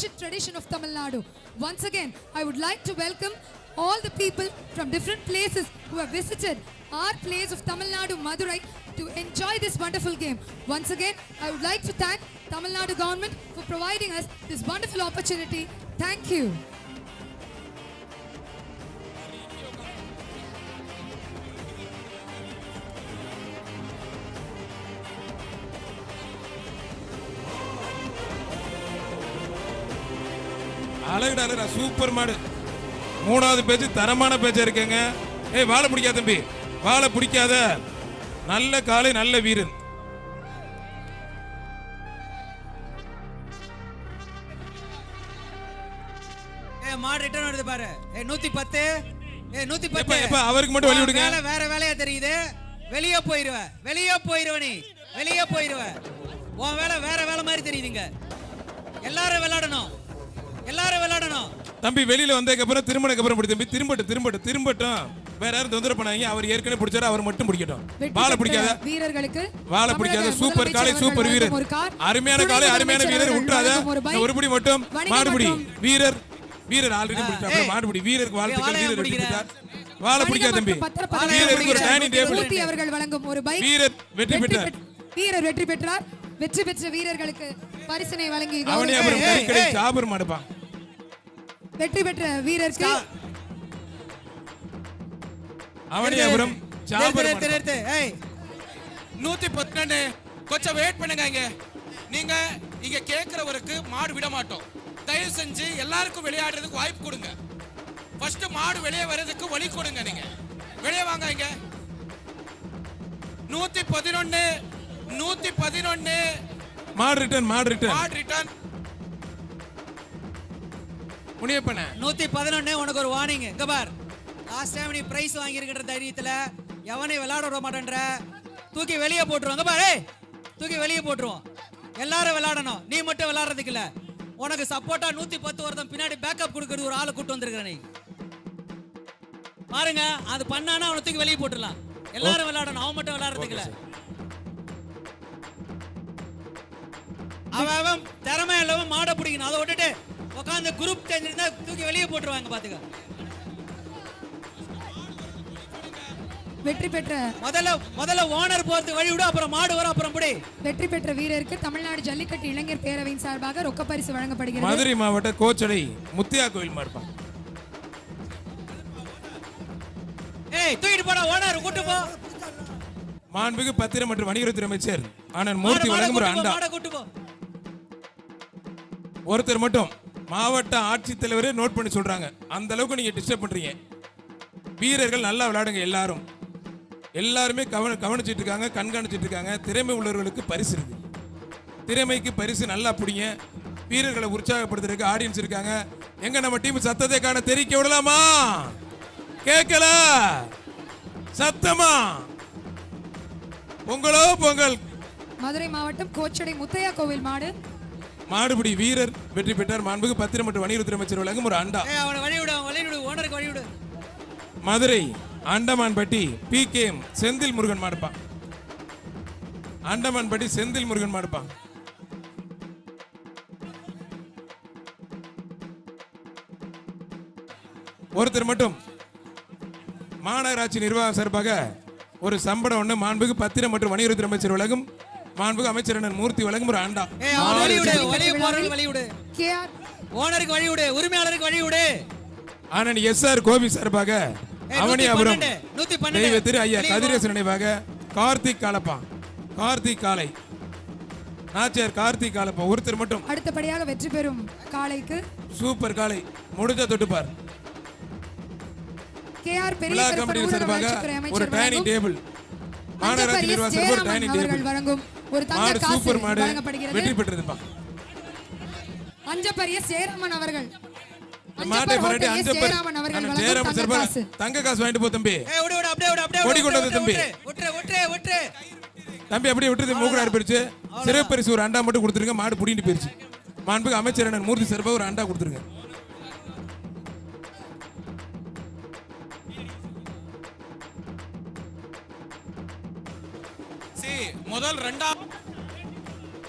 rich tradition of Tamil Nadu. Once again, I would like to welcome all the people from different places who have visited our place of Tamil Nadu, Madurai, to enjoy this wonderful game. Once again, I would like to thank Tamil Nadu government for providing us this wonderful opportunity. Thank you. அழகுடா super மாடு. மூணாவது page தரமான பேஜா இருக்குங்க. ஏய் வாழை பிடிக்காத தம்பி, வாழை பிடிக்காத. நல்ல காலை, நல்ல வீரன். மாடு ரிட்டர்ன் வருது பாரு. 110 110. எப்ப அவருக்கு மட்டும் வழி விடுங்க. வேற வேலையா தெரியுது. வெளியே போயிடுவ நீ. வெளியே போயிடுவ. உன் வேலை வேற வேலை மாதிரி தெரியுதுங்க. எல்லாரும் விளையாடணும். தம்பி வெளியில வந்ததுக்கு அப்புறம் திருமணக்கு அப்புறம் பிடி தம்பி. திரும்பட்டும். வேற யாரும் தொந்தரவு பண்ணாதீங்க. அவர் ஏற்கனவே பிடிச்சாரு, அவர் மட்டும் பிடிக்கட்டும். வாழை பிடிக்காத வீரர்களுக்கு, வாழை பிடிக்காத. சூப்பர் காலை, சூப்பர் வீரர். அருமையான காலை, அருமையான வீரர். விட்டுறாத. ஒருபடி மட்டும் மாடுபிடி. வீரர் ஆல்ரெடி பிடிச்சாரு. மாடுபிடி. வீரருக்கு வாழ்த்துக்கள். வீரர் பிடிக்கிறார். வாழை பிடிக்காத தம்பி. வீரருக்கு ஒரு டைனிங் டேபிள். அவர்கள் வழங்கும் ஒரு பைக். வீரர் வெற்றி பெற்றார். வெற்றி பெற்ற வீரர்களுக்கு பரிசினை வழங்கி அவனியாபுரம் கறிக்கடை சாபர் மாடுப்பா. வெற்றி பெற்ற வீரருக்கு அவனியாபுரம் சாபர் மாடு. 111. கொஞ்சம் வெயிட் பண்ணுங்க. நீங்க இங்க கேக்குறவருக்கு மாடு விட மாட்டோம். தயவு செஞ்சு எல்லாருக்கும் விளையாடுறதுக்கு வாய்ப்பு கொடுங்க. ஃபர்ஸ்ட் மாடு வெளியே வர்றதுக்கு வழி கொடுங்க. நீங்க வெளியே வாங்க. இங்க 111 மாடு ரிட்டர்ன். முனியப்பன 111. உனக்கு ஒரு வார்னிங். இங்க பார், லாஸ்ட் டைம் நீ பிரைஸ் வாங்கி இருக்கிற தைரியத்துல எவனை விளையாட விட மாட்டேன்ற. தூக்கி வெளியே போட்டுருவாங்க பாரு. தூக்கி வெளியே போட்டுருவோம். எல்லாரும் விளையாடணும். நீ மட்டும் விளையாடுறதுக்கு இல்ல. உனக்கு சப்போர்ட்டா 110 வருடம் பின்னாடி பேக்கப் கொடுக்கறது ஒரு ஆளை கூட்டு வந்திருக்கிற நீ பாருங்க. அது பண்ணானா அவனை தூக்கி வெளியே போட்டுடலாம். எல்லாரும் விளையாடணும். அவன் மட்டும் விளையாடுறதுக்கு இல்ல. அவன் திறமை இல்லவன் மாட பிடிக்கணும். அதை விட்டுட்டு உட்காந்து குரூப் தெரிஞ்சிருந்தா தூக்கி வெளியே போட்டுருவாங்க. பாத்துக்க. வெற்றி பெற்ற முதல்ல ஓனர் போறது வழி விடு. அப்புறம் மாடு வரும். அப்புறம் புடி. வெற்றி பெற்ற வீரருக்கு தமிழ்நாடு ஜல்லிக்கட்டு இளைஞர் பேரவையின் சார்பாக ரொக்க பரிசு வழங்கப்படுகிறது. மதுரை மாவட்ட கோச்சடை முத்தியா கோயில் மாடுப்பா. தூக்கிட்டு போடா ஓனர். கூட்டு போ. மாண்புமிகு பத்திரம் மற்றும் வணிகத்துறை அமைச்சர் அண்ணன் மூர்த்தி வழங்கும் ஒரு அண்டா. ஒருத்தர் மட்டும் மாவட்ட ஆட்சித்தலைவரே நோட் பண்ணி சொல்றாங்க. அந்த அளவுக்கு நீங்க டிஸ்டர்ப் பண்றீங்க. வீரர்கள் நல்லா விளையாடுங்க. எல்லாருமே கவனிச்சிட்டு இருக்காங்க, கண்காணிச்சிட்டு இருக்காங்க. திறமை உள்ளவர்களுக்கு பரிசு இருக்கு. திறமைக்கு பரிசு. நல்லா பிடிங்க. வீரர்களை உற்சாகப்படுத்துறதுக்கு ஆடியன்ஸ் இருக்காங்க. எங்க நம்ம டீம் சத்தத்தை காண தெரிவிக்க விடலாமா? கேட்கல சத்தமா? பொங்கல். மதுரை மாவட்டம் கோச்சடை முத்தையா கோவில் மாடுபிடி வீரர் வெற்றி பெற்றார். மாண்புமிகு பத்திரம் மற்றும் வணிகத்துறை அமைச்சர் வழங்கும் ஒரு அண்டா. மதுரை அண்டமான்பட்டி PKM செந்தில் முருகன் மாடுப்பா. அண்டமான்பட்டி செந்தில் முருகன் மாடுப்பா. ஒருத்தர் மட்டும் மாநகராட்சி நிர்வாக சார்பாக ஒரு சம்பளம் ஒண்ணு மாண்புமிகு பத்திரம் மற்றும் வணிகத்துறை அமைச்சர் வழங்கும். மாண்புமிகு அமைச்சர் அண்ணன் மூர்த்தி வழங்கும் ஒரு அண்டா. ஓனருக்கு வழி விடு. உரிமையாளருக்கு வழி விடு. அண்ணன் SR கோபி சார்பாக அவனியாபுரம் தெய்வ திரு ஐயா கதிரேசன் நினைவாக கார்த்திக் காலை நாச்சியார் கார்த்திக் காலப்பா. ஒருத்தர் மட்டும் அடுத்தபடியாக வெற்றி பெறும் காளைக்கு சூப்பர் காலை முடிஞ்ச தொட்டுப்பார். KR பெரிய சார்பாக ஒரு டைனிங் டேபிள். மாநகராட்சி நிர்வாக சார்பாக ஒரு டைனிங் டேபிள் வழங்கும் ஒரு தங்க காசு சூப்பர் மாடு வழங்கப்படுகிறது. வெற்றி பெற்றதுப்பா. அஞ்சப்பரிய சேரமன் அவர்கள் மாட்டை பரட்டி அஞ்சப்பர் சேரமன் சார்பாக தங்க காசு வாங்கிட்டு போ தம்பி. ஓடி கொண்டு வந்து தம்பி. தம்பி அப்படியே விட்டுறது மூக்குல அடிப்பிருச்சு. சிறப்பு பரிசு ஒரு அண்டா மட்டும் கொடுத்துருங்க. மாடு புடிங்கிட்டு போயிருச்சு. மாண்புமிகு அமைச்சர் அண்ணன் மூர்த்தி சார்பாக ஒரு அண்டா கொடுத்துருங்க. முதல் ரெண்டாம்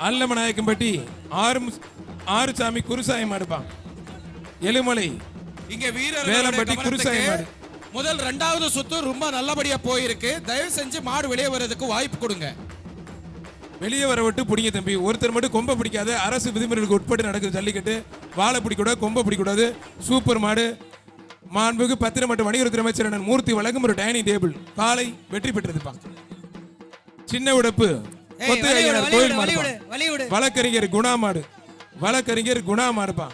அல்லமநாயக்கம்பட்டி ஆறுசாமி குருசாமி மாடுப்பான். எலுமலை இங்க வேலம்பட்டி குருசாமி மாடு. முதல் 2வது சுத்து ரொம்ப நல்லபடியா போயிருக்கு. தயவு செஞ்சு மாடு வெளியே வர்றதுக்கு வாய்ப்பு கொடுங்க. வெளியே வர விட்டு பிடிங்க தம்பி. ஒருத்தர் மட்டும் கொம்பை பிடிக்காத. அரசு விதிமுறைகளுக்கு உட்பட்டு நடக்குது ஜல்லிக்கட்டு. வாழை பிடிக்கூடாது, கொம்பை பிடிக்கூடாது. சூப்பர் மாடு. மாண்புக்கு பத்திரமட்ட வணிகத்துறை அமைச்சர் அண்ணன் மூர்த்தி வழங்கும் ஒரு டைனிங் டேபிள் காலை வெற்றி பெற்றதுப்பா. சின்ன உடப்பு கோயில் மாடுப்பா. வழக்கறிஞர் குணா மாடு. வழக்கறிஞர் குணா மாடுப்பா.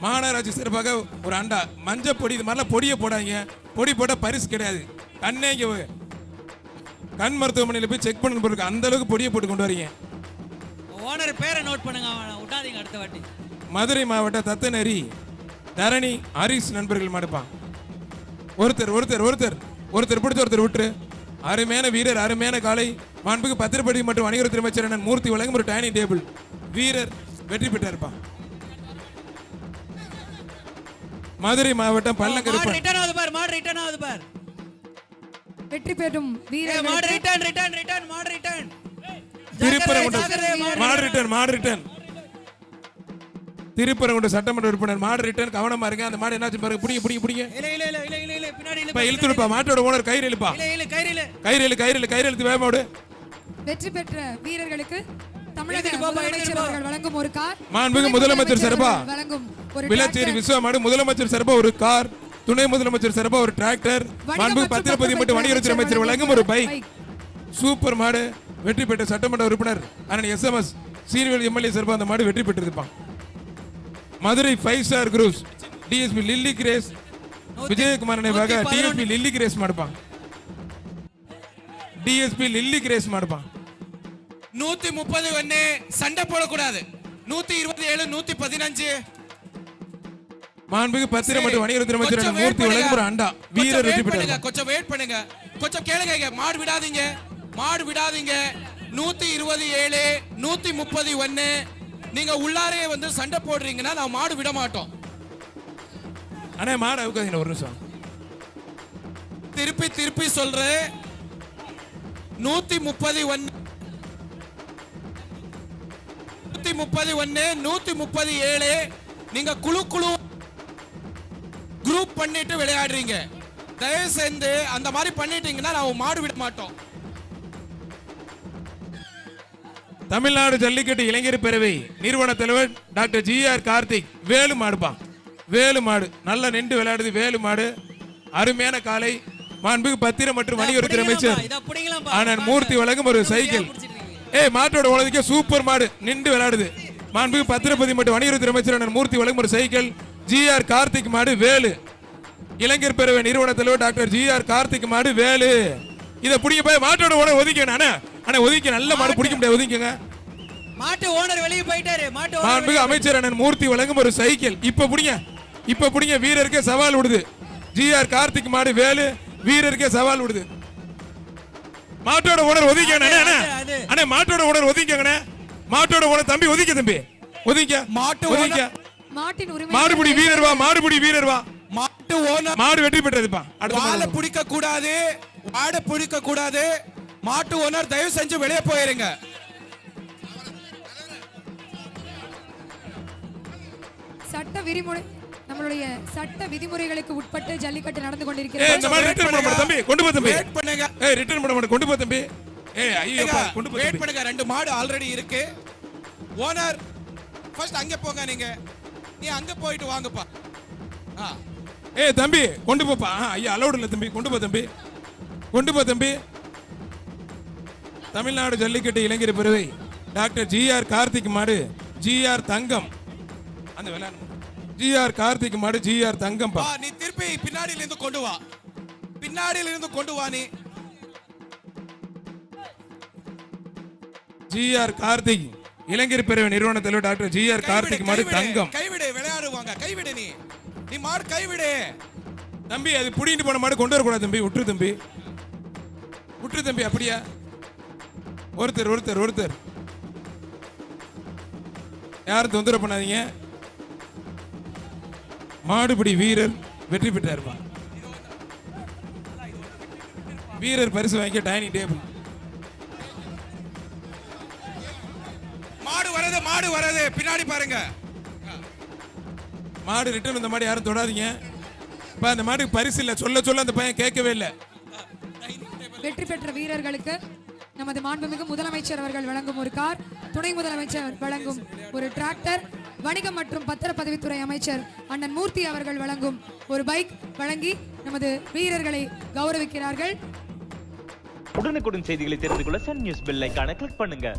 மாநகராட்சி சிறப்பாக ஒரு அண்டா மஞ்சள் பொடி. இது மாதிரிலாம் பொடியை போடாங்க. பொடி போட்டா பரிசு கிடையாது. கண்ணே கண் மருத்துவமனையில் போய் செக் பண்ண போறதுக்கு அந்த அளவுக்கு பொடியை போட்டு கொண்டு வரீங்க. ஓனர் பேரை நோட் பண்ணுங்க, விட்டாதீங்க அடுத்த வாட்டி. மதுரை மாவட்ட தத்தநரி தரணி ஹரிஸ் நண்பர்கள் மாடுப்பான். ஒருத்தர் ஒருத்தர் ஒருத்தர் ஒருத்தர் பிடிச்ச ஒருத்தர் விட்டுரு. அருமையான வீரர், அருமையான காலை. மாண்புக்கு பத்திரப்படி மற்றும் வணிகத்துறை அமைச்சர் அண்ணன் மூர்த்தி வழங்கும் ஒரு டைனிங் டேபிள் வீரர் வெற்றி பெற்றிருப்பான். மதுரை மாவட்டம் பள்ளக்கருப்பன் வெற்றி பெறும் வீரர் திருப்பரங்குன்ற சட்டமன்ற உறுப்பினர் மாடு ரிட்டர்ன். கவனமா இருங்க. அந்த மாடு என்னாச்சு பாருங்க. பிடிங்க பிடிங்க பிடிங்க. இழுத்துடுப்பா. மாட்டோட ஓனர் கயிறு இழுப்பா. கயிறு இழுத்து வேகமாடு. வெற்றி பெற்ற வீரர்களுக்கு தமிழக முதலமைச்சர் அவர்கள் வழங்கும் ஒரு கார். மாண்புமிகு முதலமைச்சர் சார்பா வழங்கும் ஒரு விளாச்சேரி விஸ்வமாடு. முதலமைச்சர் சார்பா ஒரு கார். துணை முதலமைச்சர் சார்பா ஒரு டிராக்டர். மாண்புமிகு பத்திரப்பதி மற்றும் வணிகத்துறை அமைச்சர் வழங்கும் ஒரு பைக். சூப்பர் மாடு. வெற்றி பெற்ற சட்டமன்ற உறுப்பினர் அண்ணன் எஸ்எம்எஸ் சீர்வேல் எம்எல்ஏ சார்பா அந்த மாடு வெற்றி பெற்றிருப்பான். Madurai 5 star Cruz DSP Lilly Grace Vijayakumar நினைவாக டிஎஸ்பி லில்லி கிரேஸ் மாடுப்பான். டிஎஸ்பி லில்லி கிரேஸ் மாடுப்பான். 131 சண்டை போடக்கூடாது. 127 115 மாண்புமிகு பத்திரம் மற்றும் வணிகத்துறை அமைச்சர் மூர்த்தி வழங்கும் ஒரு அண்டா வீரர் வெற்றி பெற்றார். கொஞ்சம் வெயிட் பண்ணுங்க. கொஞ்சம் கேளுங்க. மாடு விடாதீங்க. மாடு விடாதீங்க. 127 131 நீங்க உள்ளாரே வந்து சண்டை போடுறீங்கன்னா நான் மாடு விட மாட்டோம். அண்ணே மாடு அவுக்காதீங்க ஒரு நிமிஷம். திருப்பி சொல்றேன். 131 137 நீங்க குழு குரூப் பண்ணிட்டு விளையாடுறீங்க. தயவு செஞ்சு அந்த மாதிரி பண்ணிட்டீங்கன்னா நான் மாடு விட மாட்டோம். தமிழ்நாடு ஜல்லிக்கட்டு இளைஞர் பேரவை நிறுவன தலைவர் டாக்டர் ஜிஆர் கார்த்திக் வேலு மாடுப்பான். வேலு மாடு நல்லா நின்று விளையாடுது. வேலு மாடு அருமையான காலை. மாண்புமிகு பத்திரம் மற்றும் வணிகத்துறை அமைச்சர் அண்ணன் மூர்த்தி வழங்கும் ஒரு சைக்கிள். மாட்டோட உலகத்துக்கே சூப்பர் மாடு நின்று விளையாடுது. மாண்புமிகு பத்திரப்பதி மற்றும் வணிகத்துறை அமைச்சர் அண்ணன் மூர்த்தி வழங்கும் ஒரு சைக்கிள். ஜிஆர் கார்த்திக் மாடு வேலு. இளைஞர் பேரவை நிறுவன தலைவர் டாக்டர் ஜிஆர் கார்த்திக் மாடு வேலு. இதை பிடிக்க போய் மாட்டோட உணவு ஒதுக்கணும். அண்ணா ஒதுக்கி நல்ல மாடு பிடிக்க முடியாது. ஒதுக்குங்க. மாட்டு ஓனர் வெளியே போயிட்டாரு. மாண்புமிகு அமைச்சர் அண்ணன் மூர்த்தி வழங்கும் ஒரு சைக்கிள். இப்ப பிடிங்க. வீரருக்கு சவால் விடுது. ஜிஆர் கார்த்திக் மாடு வேலு வீரருக்கு சவால் விடுது. மாட்டோட ஓனர் ஒதுக்கணும். அண்ணா மாட்டோட ஓனர் ஒதுக்கங்க. மாட்டோட ஓனர் தம்பி ஒதுக்க. தம்பி ஒதுக்க. ஒதுக்க. மாடுபிடி வீரர் வா. மாடுபிடி வீரர் வா. மாட்டு ஓனர் மாடு வெற்றி பெற்றதுப்பா. வாழை பிடிக்க கூடாது. வாடை பிடிக்க கூடாது. மாட்டு ஓனர் தயவு செஞ்சு வெளியே போயிருங்க. சட்ட விதிமுறை நம்மளுடைய சட்ட விதிமுறைகளுக்கு உட்பட்டு ஜல்லிக்கட்டு நடந்து கொண்டிருக்கிறது. இந்த மாதிரி ரிட்டர்ன் பண்ண மாட்டே தம்பி. கொண்டு போ தம்பி. வெயிட் பண்ணுங்க. ரிட்டர்ன் பண்ண மாட்டே. கொண்டு போ தம்பி. ஐயோ கொண்டு போ. வெயிட் பண்ணுங்க. 2 மாடு ஆல்ரெடி இருக்கு. ஓனர் ஃபர்ஸ்ட் அங்க போங்க. நீ அங்க போயிட்டு வாங்கப்பா. தம்பி கொண்டு போப்பா. ஐயா அலௌட் இல்ல தம்பி. கொண்டு போ தம்பி. கொண்டு போ தம்பி. தமிழ்நாடு ஜல்லிக்கட்டு இளைஞர் பேரவை டாக்டர் ஜிஆர் கார்த்திக் மாடு ஜிஆர் தங்கம். அந்த விளையாடு ஜிஆர் கார்த்திக் மாடு ஜிஆர் தங்கம். நீ திருப்பி பின்னாடியில இருந்து கொண்டு வா. பின்னாடியில இருந்து கொண்டு வா. நீ ஜிஆர் கார்த்திக் இளைஞர் பேரவை நிறுவன தலைவர் டாக்டர் ஜிஆர் கார்த்திக் மாடு தங்கம். கைவிடு. விளையாடுவாங்க. கைவிடு. நீ மாடு கைவிடு தம்பி. அது புடிட்டு போன மாடு கொண்டு வரக்கூடாது தம்பி. விட்டுரு தம்பி. விட்டுரு தம்பி. அப்படியா ஒருத்தர் யாரும் தொந்தரவு பண்ணாதீங்க. மாடுபிடி வீரர் வெற்றி பெற்றார். வீரர் பரிசு வாங்கிக்க டைனிங் டேபிள். மாடு வரது. மாடு வர்றது பின்னாடி பாருங்க. மாடு ரிட்டர்ன் இந்த மாடு யாரும் தொடாதீங்க. இப்ப அந்த மாட்டுக்கு பரிசு இல்ல, சொல்ல சொல்ல அந்த பையன் கேட்கவே இல்லை. வெற்றி பெற்ற வீரர்களுக்கு நமது மாண்புமிகு முதலமைச்சர் அவர்கள் வழங்கும் ஒரு கார், துணை முதலமைச்சர் வழங்கும் ஒரு டிராக்டர், வணிகம் மற்றும் பத்திரப்பதிவுத்துறை அமைச்சர் அண்ணன் மூர்த்தி அவர்கள் வழங்கும் ஒரு பைக் வழங்கி நமது வீரர்களை கௌரவிக்கிறார்கள். உடனுக்குடன் செய்திகளை தெரிந்து கொள்ள சன் நியூஸ் பெல் ஐகானை கிளிக் பண்ணுங்க.